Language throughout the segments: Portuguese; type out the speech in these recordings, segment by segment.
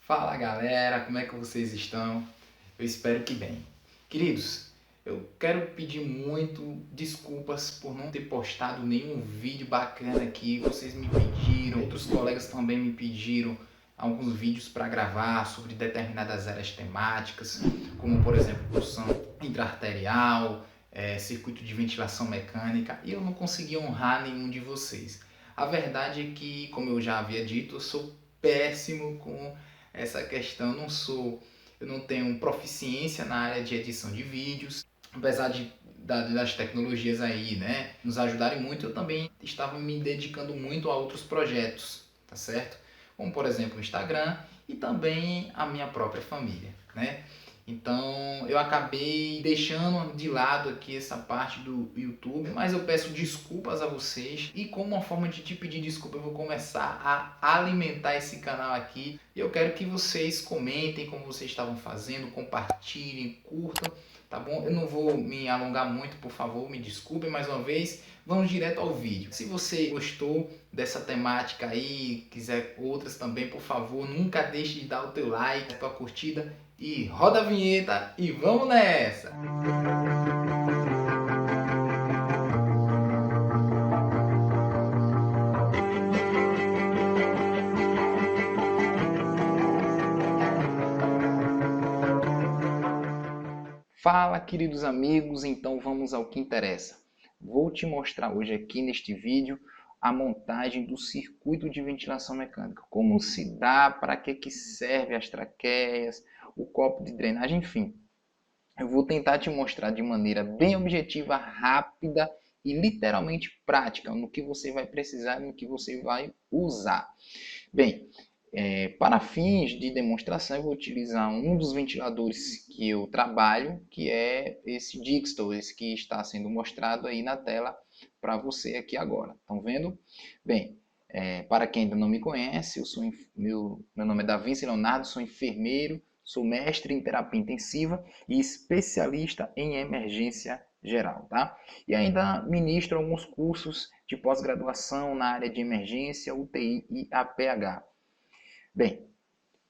Fala galera, como é que vocês estão? Eu espero que bem. Queridos, eu quero pedir muito desculpas por não ter postado nenhum vídeo bacana aqui. Vocês me pediram, outros colegas também me pediram alguns vídeos para gravar sobre determinadas áreas temáticas, como por exemplo pulsão intra-arterial, circuito de ventilação mecânica, e eu não consegui honrar nenhum de vocês. A verdade é que, como eu já havia dito, eu sou péssimo com essa questão. Eu não tenho proficiência na área de edição de vídeos, apesar das tecnologias aí, né, nos ajudarem muito. Eu também estava me dedicando muito a outros projetos, tá certo? Como por exemplo o Instagram e também a minha própria família, né? Então eu acabei deixando de lado aqui essa parte do YouTube, mas eu peço desculpas a vocês e como uma forma de te pedir desculpa eu vou começar a alimentar esse canal aqui. E eu quero que vocês comentem como vocês estavam fazendo, compartilhem, curtam, tá bom? Eu não vou me alongar muito, por favor, me desculpem mais uma vez. Vamos direto ao vídeo. Se você gostou dessa temática aí, quiser outras também, por favor, nunca deixe de dar o teu like, a tua curtida e roda a vinheta e vamos nessa! Fala, queridos amigos, então vamos ao que interessa. Vou te mostrar hoje aqui neste vídeo a montagem do circuito de ventilação mecânica. Como se dá, para que serve as traqueias, o copo de drenagem, enfim. Eu vou tentar te mostrar de maneira bem objetiva, rápida e literalmente prática no que você vai precisar e no que você vai usar. Bem, para fins de demonstração, eu vou utilizar um dos ventiladores que eu trabalho, que é esse Dixtor, esse que está sendo mostrado aí na tela para você aqui agora. Estão vendo? Bem, para quem ainda não me conhece, meu nome é Davi Leonardo, sou enfermeiro, sou mestre em terapia intensiva e especialista em emergência geral, tá? E ainda ministro alguns cursos de pós-graduação na área de emergência, UTI e APH. Bem,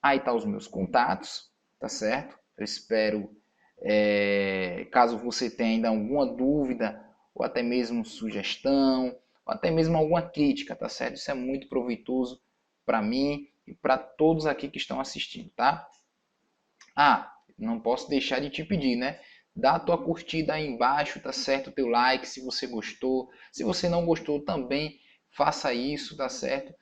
aí tá os meus contatos, tá certo? Eu espero, caso você tenha ainda alguma dúvida, ou até mesmo sugestão, ou até mesmo alguma crítica, tá certo? Isso é muito proveitoso para mim e para todos aqui que estão assistindo, tá? Ah, não posso deixar de te pedir, né? Dá a tua curtida aí embaixo, tá certo? O teu like se você gostou. Se você não gostou também, faça isso, tá certo?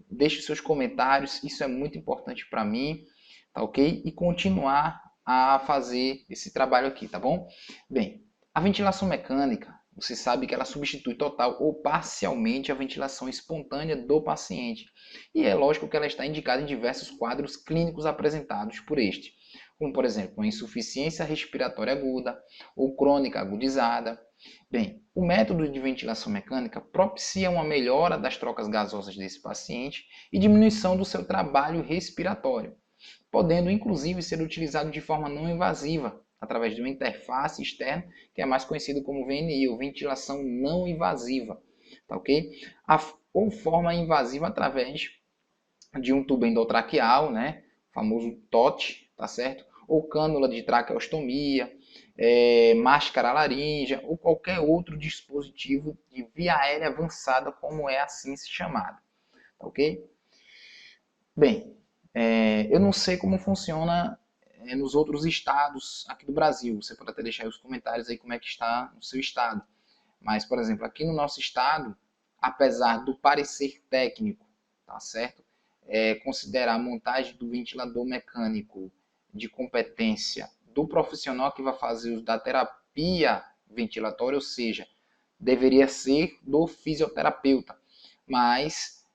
Deixe seus comentários, isso é muito importante para mim, tá ok? E continuar a fazer esse trabalho aqui, tá bom? Bem, a ventilação mecânica, você sabe que ela substitui total ou parcialmente a ventilação espontânea do paciente. E é lógico que ela está indicada em diversos quadros clínicos apresentados por este, como por exemplo, uma insuficiência respiratória aguda ou crônica agudizada. Bem, o método de ventilação mecânica propicia uma melhora das trocas gasosas desse paciente e diminuição do seu trabalho respiratório, podendo inclusive ser utilizado de forma não invasiva, através de uma interface externa, que é mais conhecido como VNI, ou ventilação não invasiva, tá ok? Ou forma invasiva através de um tubo endotraqueal, né, famoso TOT, tá certo? Ou cânula de traqueostomia, máscara laríngea ou qualquer outro dispositivo de via aérea avançada, como é assim se chamado, tá ok? Bem, eu não sei como funciona nos outros estados aqui do Brasil. Você pode até deixar aí os comentários aí como é que está no seu estado. Mas, por exemplo, aqui no nosso estado, apesar do parecer técnico, tá certo? Considerar a montagem do ventilador mecânico de competência do profissional que vai fazer uso da terapia ventilatória, ou seja, deveria ser do fisioterapeuta. Mas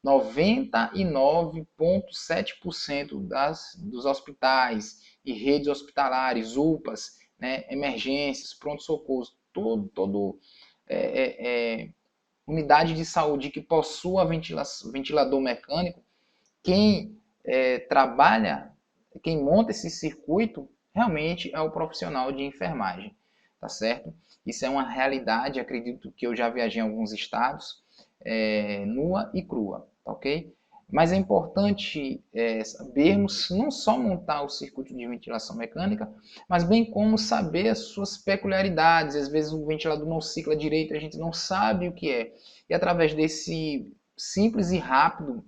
99,7% dos hospitais e redes hospitalares, UPAs, né, emergências, pronto-socorros, todo unidade de saúde que possua ventilador mecânico, quem trabalha, quem monta esse circuito, realmente é o profissional de enfermagem, tá certo? Isso é uma realidade, acredito que eu já viajei em alguns estados, nua e crua, tá ok? Mas é importante sabermos não só montar o circuito de ventilação mecânica, mas bem como saber as suas peculiaridades. Às vezes o ventilador não cicla direito, a gente não sabe o que é. E através desse simples e rápido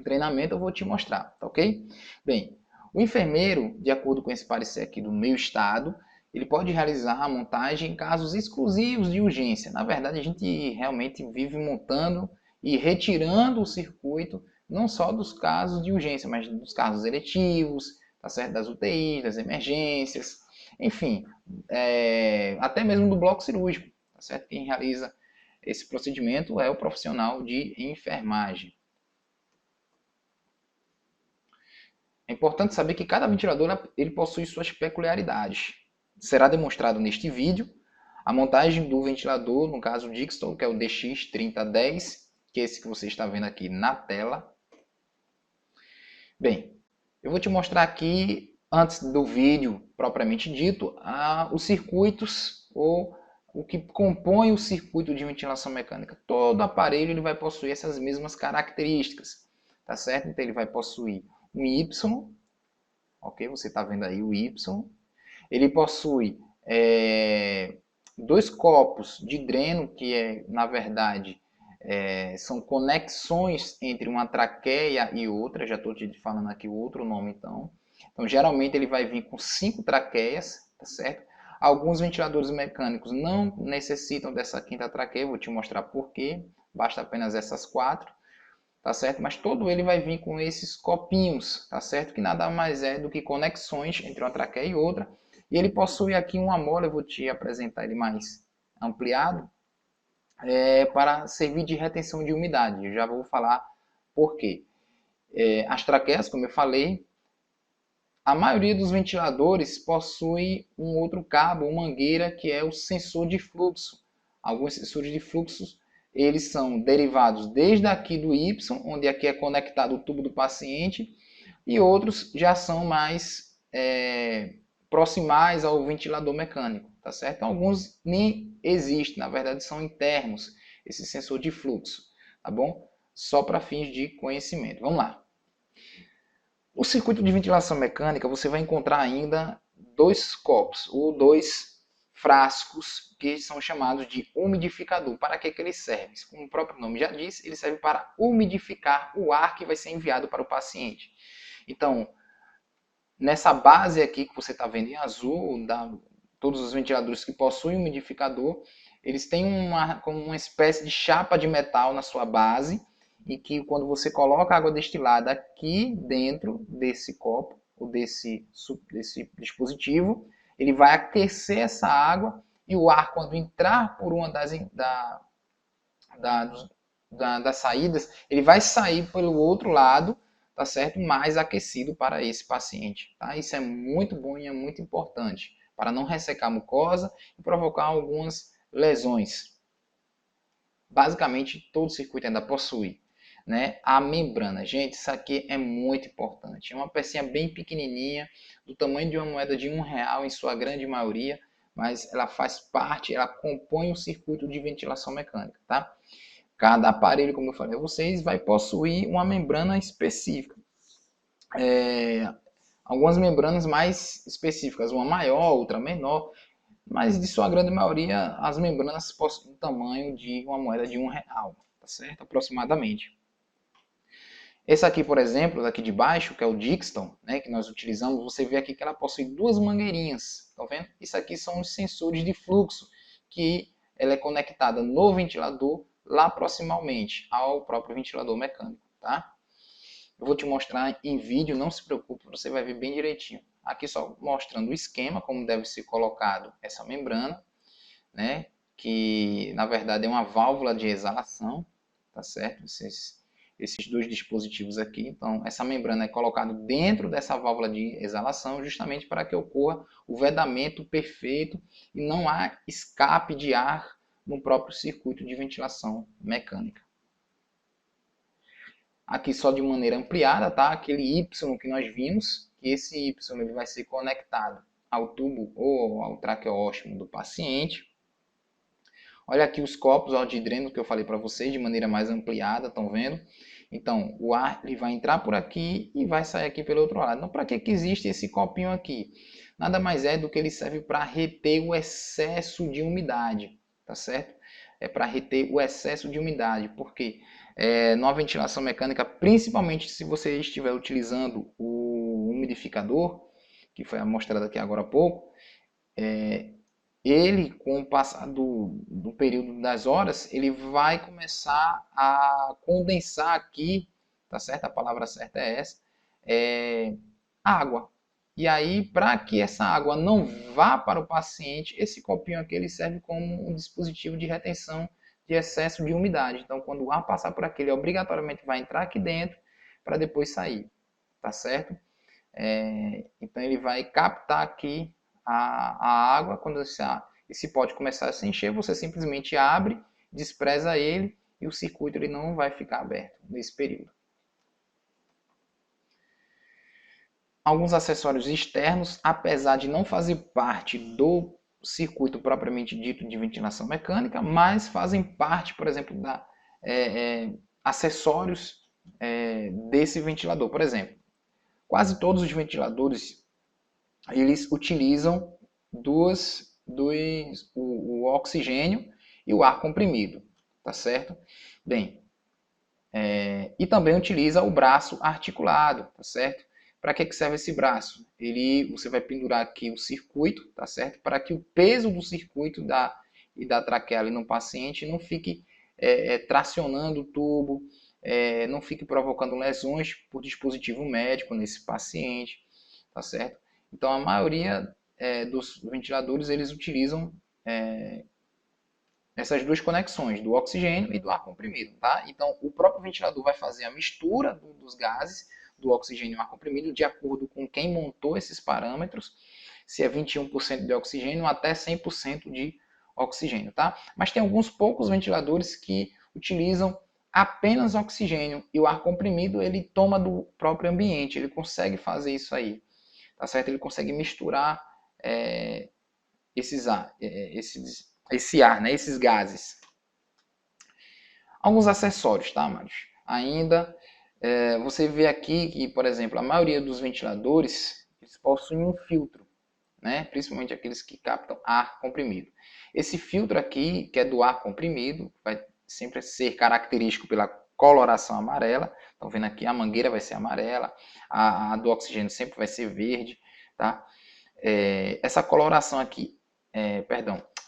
treinamento eu vou te mostrar, tá ok? Bem, o enfermeiro, de acordo com esse parecer aqui do meu estado, ele pode realizar a montagem em casos exclusivos de urgência. Na verdade, a gente realmente vive montando e retirando o circuito, não só dos casos de urgência, mas dos casos eletivos, tá certo? Das UTIs, das emergências, enfim, até mesmo do bloco cirúrgico, tá certo? Quem realiza esse procedimento é o profissional de enfermagem. É importante saber que cada ventilador ele possui suas peculiaridades. Será demonstrado neste vídeo a montagem do ventilador, no caso Dixon, que é o DX3010, que é esse que você está vendo aqui na tela. Bem, eu vou te mostrar aqui, antes do vídeo propriamente dito, os circuitos ou o que compõe o circuito de ventilação mecânica. Todo aparelho ele vai possuir essas mesmas características, tá certo? Então ele vai possuir um Y, ok? Você está vendo aí o Y. Ele possui dois copos de dreno, que na verdade são conexões entre uma traqueia e outra. Já estou te falando aqui o outro nome então. Então geralmente ele vai vir com 5 traqueias, tá certo? Alguns ventiladores mecânicos não necessitam dessa quinta traqueia, vou te mostrar por quê. Basta apenas essas 4. Tá certo? Mas todo ele vai vir com esses copinhos, tá certo? Que nada mais é do que conexões entre uma traqueia e outra. E ele possui aqui uma mola, eu vou te apresentar ele mais ampliado, para servir de retenção de umidade. Eu já vou falar por quê. As traqueias, como eu falei, a maioria dos ventiladores possui um outro cabo, uma mangueira, que é o sensor de fluxo. Alguns sensores de fluxo eles são derivados desde aqui do Y, onde aqui é conectado o tubo do paciente, e outros já são mais proximais ao ventilador mecânico, tá certo? Alguns nem existem, na verdade são internos, esse sensor de fluxo, tá bom? Só para fins de conhecimento. Vamos lá. O circuito de ventilação mecânica você vai encontrar ainda dois copos ou dois frascos que são chamados de umidificador. Para que eles servem? Como o próprio nome já diz, ele serve para umidificar o ar que vai ser enviado para o paciente. Então, nessa base aqui que você está vendo em azul, todos os ventiladores que possuem umidificador, eles têm como uma espécie de chapa de metal na sua base, e que quando você coloca água destilada aqui dentro desse copo, ou desse dispositivo, ele vai aquecer essa água, e o ar, quando entrar por uma das saídas, ele vai sair pelo outro lado, tá certo? Mais aquecido para esse paciente, tá? Isso é muito bom e é muito importante, para não ressecar a mucosa e provocar algumas lesões. Basicamente, todo circuito ainda possui, né, a membrana. Gente, isso aqui é muito importante. É uma pecinha bem pequenininha, do tamanho de uma moeda de R$1 em sua grande maioria, mas ela faz parte, ela compõe o circuito de ventilação mecânica, tá? Cada aparelho, como eu falei a vocês, vai possuir uma membrana específica. Algumas membranas mais específicas, uma maior, outra menor, mas de sua grande maioria as membranas possuem o tamanho de uma moeda de R$1, tá certo? Aproximadamente. Esse aqui, por exemplo, daqui de baixo, que é o Dixon, né, que nós utilizamos, você vê aqui que ela possui duas mangueirinhas, tá vendo? Isso aqui são os sensores de fluxo, que ela é conectada no ventilador lá proximamente ao próprio ventilador mecânico, tá? Eu vou te mostrar em vídeo, não se preocupe, você vai ver bem direitinho. Aqui só mostrando o esquema, como deve ser colocado essa membrana, né? Que na verdade é uma válvula de exalação, tá certo? Esses dois dispositivos aqui. Então, essa membrana é colocada dentro dessa válvula de exalação justamente para que ocorra o vedamento perfeito e não há escape de ar no próprio circuito de ventilação mecânica. Aqui só de maneira ampliada, tá? Aquele Y que nós vimos, que esse Y ele vai ser conectado ao tubo ou ao traqueóstomo do paciente. Olha aqui os copos de dreno que eu falei para vocês de maneira mais ampliada, estão vendo? Então, o ar ele vai entrar por aqui e vai sair aqui pelo outro lado. Então, para que existe esse copinho aqui? Nada mais é do que ele serve para reter o excesso de umidade, tá certo? É para reter o excesso de umidade, porque numa ventilação mecânica, principalmente se você estiver utilizando o umidificador, que foi mostrado aqui agora há pouco, ele, com o passar do período das horas, ele vai começar a condensar aqui, tá certo? A palavra certa é essa, água. E aí, para que essa água não vá para o paciente, esse copinho aqui ele serve como um dispositivo de retenção de excesso de umidade. Então, quando o ar passar por aqui, ele obrigatoriamente vai entrar aqui dentro para depois sair, tá certo? Então, ele vai captar aqui a água. Quando esse pote começar a se encher, você simplesmente abre, despreza ele e o circuito ele não vai ficar aberto nesse período. Alguns acessórios externos, apesar de não fazer parte do circuito propriamente dito de ventilação mecânica, mas fazem parte, por exemplo, acessórios desse ventilador. Por exemplo, quase todos os ventiladores eles utilizam o oxigênio e o ar comprimido, tá certo? Bem, e também utiliza o braço articulado, tá certo? Para que serve esse braço? Você vai pendurar aqui o circuito, tá certo? Para que o peso do circuito e da traqueia ali no paciente não fique tracionando o tubo, não fique provocando lesões por dispositivo médico nesse paciente, tá certo? Então a maioria dos ventiladores eles utilizam essas duas conexões, do oxigênio e do ar comprimido, tá? Então o próprio ventilador vai fazer a mistura dos gases, do oxigênio e ar comprimido, de acordo com quem montou esses parâmetros, se é 21% de oxigênio até 100% de oxigênio, tá? Mas tem alguns poucos ventiladores que utilizam apenas oxigênio e o ar comprimido ele toma do próprio ambiente, ele consegue fazer isso aí, tá certo? Ele consegue misturar esse ar, né? Esses gases. Alguns acessórios, tá, Mário? Ainda você vê aqui que, por exemplo, a maioria dos ventiladores eles possuem um filtro, né? Principalmente aqueles que captam ar comprimido. Esse filtro aqui, que é do ar comprimido, vai sempre ser característico pela coloração amarela. Estão vendo aqui, a mangueira vai ser amarela, a do oxigênio sempre vai ser verde, tá? Essa coloração aqui,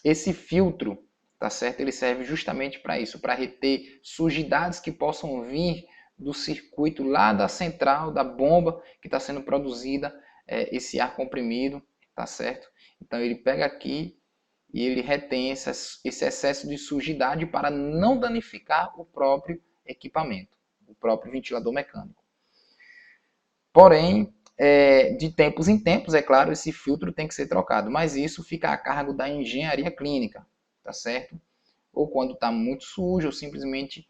esse filtro, tá certo? Ele serve justamente para isso, para reter sujidades que possam vir do circuito lá da central, da bomba que está sendo produzida esse ar comprimido, tá certo? Então ele pega aqui e ele retém esse excesso de sujidade para não danificar o próprio equipamento, o próprio ventilador mecânico. Porém, de tempos em tempos, é claro, esse filtro tem que ser trocado, mas isso fica a cargo da engenharia clínica, tá certo? Ou quando está muito sujo, ou simplesmente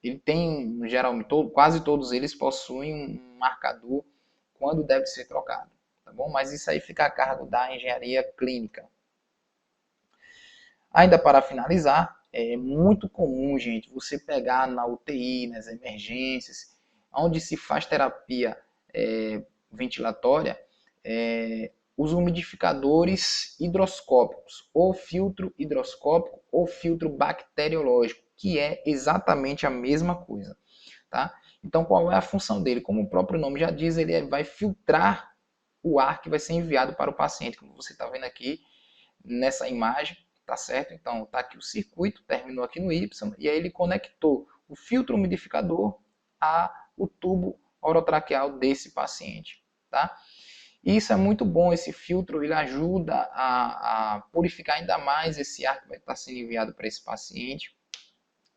ele tem, geralmente, quase todos eles possuem um marcador quando deve ser trocado, tá bom? Mas isso aí fica a cargo da engenharia clínica. Ainda para finalizar, é muito comum, gente, você pegar na UTI, nas emergências, onde se faz terapia ventilatória, os umidificadores hidroscópicos, ou filtro hidroscópico ou filtro bacteriológico, que é exatamente a mesma coisa, tá? Então, qual é a função dele? Como o próprio nome já diz, ele vai filtrar o ar que vai ser enviado para o paciente, como você está vendo aqui nessa imagem, tá certo? Então, tá aqui o circuito, terminou aqui no Y, e aí ele conectou o filtro umidificador ao tubo orotraqueal desse paciente, tá? E isso é muito bom, esse filtro ele ajuda a purificar ainda mais esse ar que vai estar sendo enviado para esse paciente.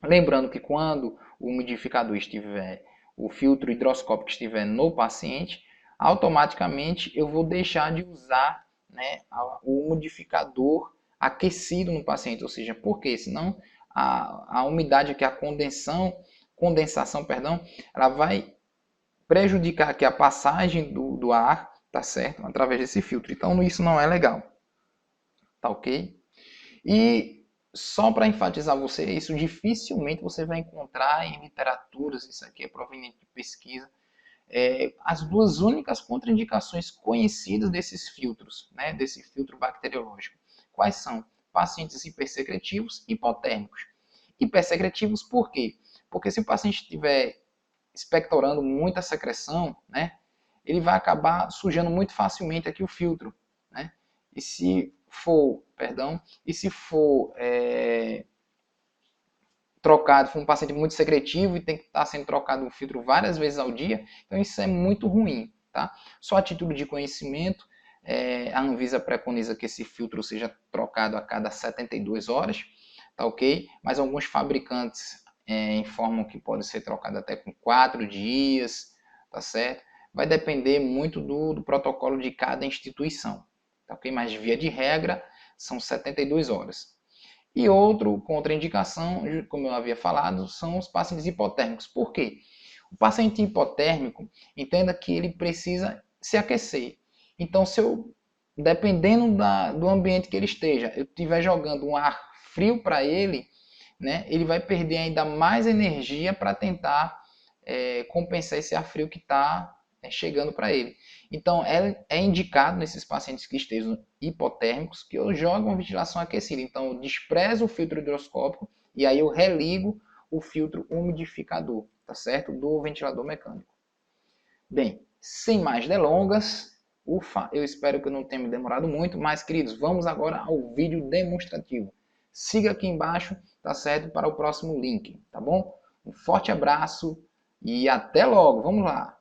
Lembrando que quando o umidificador estiver, o filtro hidroscópico estiver no paciente, automaticamente eu vou deixar de usar, né, o umidificador aquecido no paciente, ou seja, porque senão a umidade aqui, a condensação, ela vai prejudicar aqui a passagem do ar, tá certo? Através desse filtro. Então isso não é legal, tá ok? E só para enfatizar você, isso dificilmente você vai encontrar em literaturas, isso aqui é proveniente de pesquisa. As duas únicas contraindicações conhecidas desses filtros, né, desse filtro bacteriológico, quais são? Pacientes hipersecretivos e hipotérmicos. Hipersecretivos por quê? Porque se o paciente estiver expectorando muita secreção, né, ele vai acabar sujando muito facilmente aqui o filtro, né? E se for, trocado, for um paciente muito secretivo e tem que estar sendo trocado o filtro várias vezes ao dia, então isso é muito ruim, tá? Só a título de conhecimento, a Anvisa preconiza que esse filtro seja trocado a cada 72 horas, tá ok? Mas alguns fabricantes informam que pode ser trocado até com 4 dias, tá certo? Vai depender muito do protocolo de cada instituição, tá ok? Mas via de regra, são 72 horas. E outro contraindicação, como eu havia falado, são os pacientes hipotérmicos. Por quê? O paciente hipotérmico, entenda que ele precisa se aquecer. Então, se eu, dependendo do ambiente que ele esteja, eu estiver jogando um ar frio para ele, né, ele vai perder ainda mais energia para tentar compensar esse ar frio que está chegando para ele. Então, é indicado nesses pacientes que estejam hipotérmicos que eu jogo uma ventilação aquecida. Então, eu desprezo o filtro hidroscópico e aí eu religo o filtro umidificador, tá certo? Do ventilador mecânico. Bem, sem mais delongas, ufa, eu espero que eu não tenha me demorado muito, mas, queridos, vamos agora ao vídeo demonstrativo. Siga aqui embaixo, tá certo? Para o próximo link, tá bom? Um forte abraço e até logo, vamos lá!